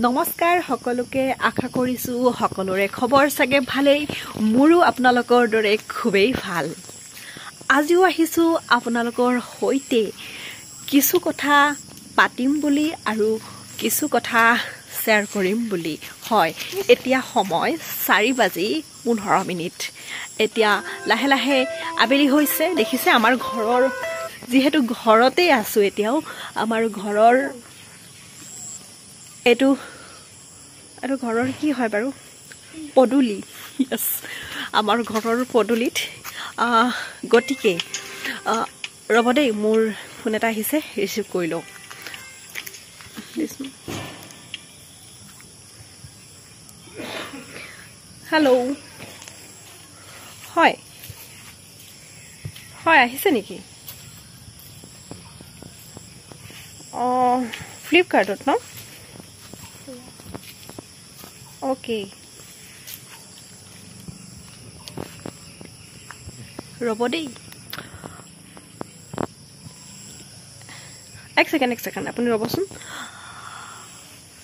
নমস্কাৰ সকলোকে আশা কৰিছো সকলোৰে খবৰ চাগে ভালেই মোৰো আপোনালোকৰ দৰে খুবেই ভাল আজিও আহিছো আপোনালোকৰ সৈতে কিছু কথা পাতিম বুলি আৰু কিছু কথা শেয়াৰ কৰিম বুলি হয় এতিয়া সময় 4:15 এতিয়া লাহে লাহে আবেলি হৈছে দেখিছে আমাৰ ঘৰৰ যেহেতু ঘৰতে আছো এতিয়াও আমাৰ ঘৰৰ এটো ঘৰৰ কি হয় বাৰু পদুলি यस আমাৰ ঘৰৰ পদুলিত গটিকে ৰব দেই মোৰ ফোন এটা আহিছে ৰিসিভ কৰি লও হেল্ল' হয় হয় আহিছে নেকি ফ্লিপকাৰ্টত ন ओके रब दे एक सेकेंड अपनी रबसुन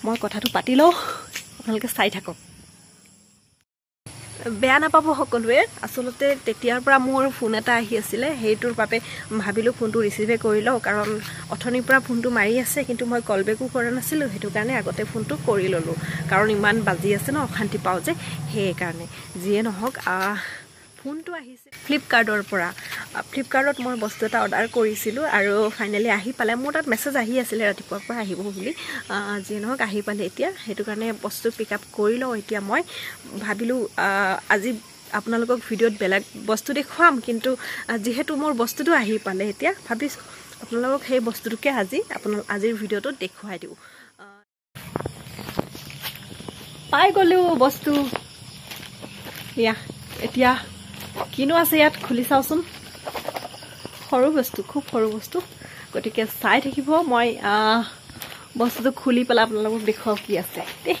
मैं कथाटो पाति लौ आपनालोके चाइ थाকক বেয়া নাপাব সকলোৱে আসলতে তেতিয়াৰ পৰা মোৰ ফোন এটা আহি আছিল হেইটোৰ বাবে ভাবিলো ফোনটো ৰিসিভ কৰি লও কাৰণ অথনিৰ পৰা ফোনটো মাৰি আছে কিন্তু মই কল বেকো কৰা নাছিলো হেতু কাৰণে আগতে ফোনটো কৰি ললো কাৰণ ইমান বাজি আছে ন অশান্তি পাও যে হেই কাৰণে যিয়ে নহক ফোনটো আহিছে ফ্লিপকাৰ্টৰ পৰা ফ্লিপকাৰ্টত মই বস্তু এটা অৰ্ডাৰ কৰিছিলো আৰু ফাইনালি আহি পালে মোৰ তাত মেছেজ আহি আছিল ৰাতিপুৱাৰ পৰা আহিব বুলি যিয়ে নহক আহি পালে এতিয়া হেতু কাৰণে বস্তু পিকআপ কৰি লও এতিয়া মই ভাবিলো আজি আপোনালোকক ভিডিওত বেলেগ বস্তু দেখুৱাম কিন্তু যেহেতু মোৰ বস্তুটো আহি পালে এতিয়া ভাবিছো আপোনালোকক সেই বস্তুটোকে আজিৰ ভিডিওটো দেখুৱাই দিও পাই গলো বস্তু ইয়া এতিয়া কিনো আছে ইয়াত খুলি চাওচোন সৰু বস্তু খুব সৰু বস্তু গটিকে চাই থাকিব মই বস্তুটো খুলি পেলা আপোনালোকক দেখুৱাও কি আছে দে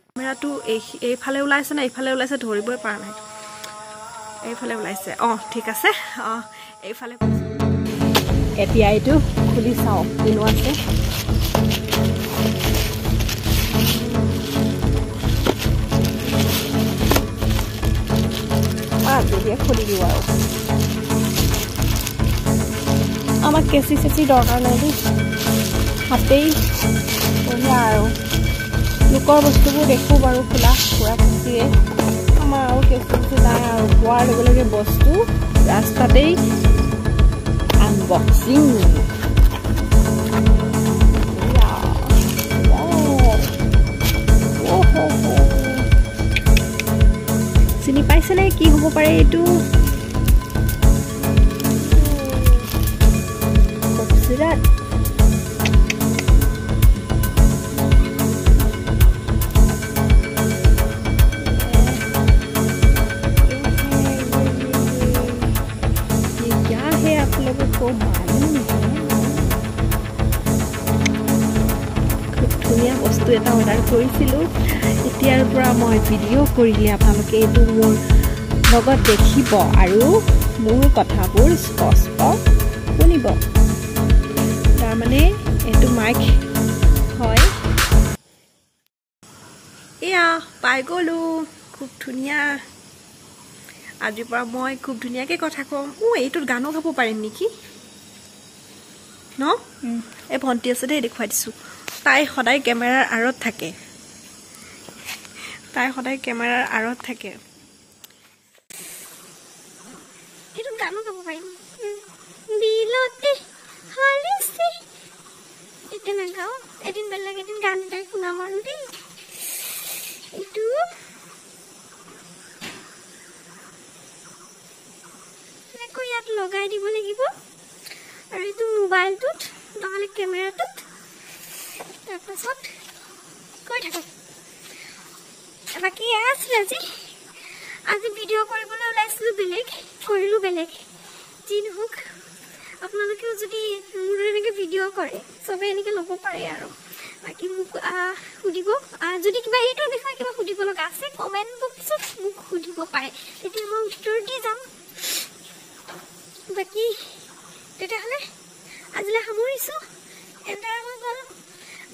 ক্যামেৰাটো এইফালে ওলাইছে না এইফালে ওলাইছে ধৰিবই পৰা নাই এইফালে ওলাইছে ঠিক আছে এইফালে এতিয়া এইটো খুলি চাও কিনো আছে দিয়ে খুলি দিও আৰু আমাক কেঁচি চেচি দৰকাৰ নাই দেই হাতেই বঢ়িয়া আৰু লোকৰ বস্তুবোৰ দেখো বাৰু খোলা পুৰা খুচিয়ে আমাৰ আৰু কেঁচি চেচি নাই আৰু পোৱাৰ লগে লগে বস্তু ৰাস্তাতেই আনবক্সিং চিনি পাইছে নে কি হ'ব পাৰে এইটো খুবসুরত ये क्या है आप लोगों को मालूम है খুব ধুনীয়া বস্তু এটা অৰ্ডাৰ কৰিছিলো এতিয়াৰ পৰা মই ভিডিও কৰিলে আপোনালোকে এইটো মোৰ লগত দেখিব আৰু মোৰ কথাবোৰ স্পষ্ট শুনিব তাৰ মানে এইটো মাইক হয় এয়া পাই গলো খুব ধুনীয়া আজিৰ পৰা মই খুব ধুনীয়াকৈ কথা কম এইটোত গানো গাব পাৰিম নেকি ন এই ভণ্টি আছে দেই দেখুৱাই দিছো তাই সদায় কেমেৰাৰ আঁৰত থাকে এইটো গানো গাব পাৰিম বিলতে হালিছে এতিয়া নাগাও এদিন বেলেগ এদিন গান গাই শুনাম আৰু দেই এইটো আকৌ ইয়াত লগাই দিব লাগিব আৰু এইটো মোবাইলটোত নহলে কেমেৰাটোত তাৰপাছত কৈ থাকক বাকি আছিল আজি ভিডিও কৰিবলৈ ওলাইছিলো বেলেগ কৰিলো বেলেগ যি নহওক আপোনালোকেও যদি মোৰ এনেকৈ ভিডিও কৰে সবে এনেকৈ ল'ব পাৰে আৰু বাকি মোক সুধিব যদি কিবা এইটো বিষয়ে কিবা সুধিব লগা আছে কমেন্ট বক্সত মোক সুধিব পাৰে তেতিয়া মই উত্তৰ দি যাম বাকি তেতিয়াহ'লে আজিলৈ সামৰিছোঁ। এণ্টাৰ হৈ গ'ল।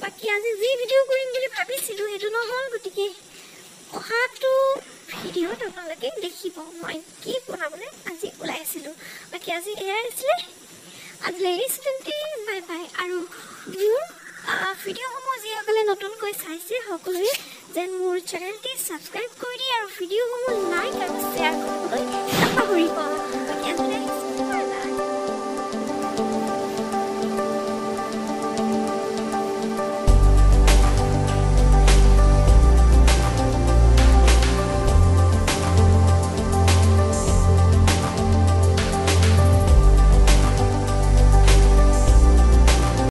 বাকী আজি যি ভিডিঅ' কৰিম বুলি ভাবিছিলোঁ সেইটো নহ'ল, গতিকে অহাটো ভিডিঅ'ত আপোনালোকে দেখিব মই কি বনাবলৈ আজি ওলাই আছিলোঁ। বাকী আজি এয়াই আছিলে, আজিলৈ এৰিছোঁ তেন্তে, বাই বাই। আৰু মোৰ ভিডিঅ'সমূহ যিসকলে নতুনকৈ চাইছে সকলোৱে যেন মোৰ চেনেলটি ছাবস্ক্ৰাইব কৰি দিয়ে আৰু ভিডিঅ'সমূহ লাইক আৰু শ্বেয়াৰ কৰিবলৈ নাপাহৰিব।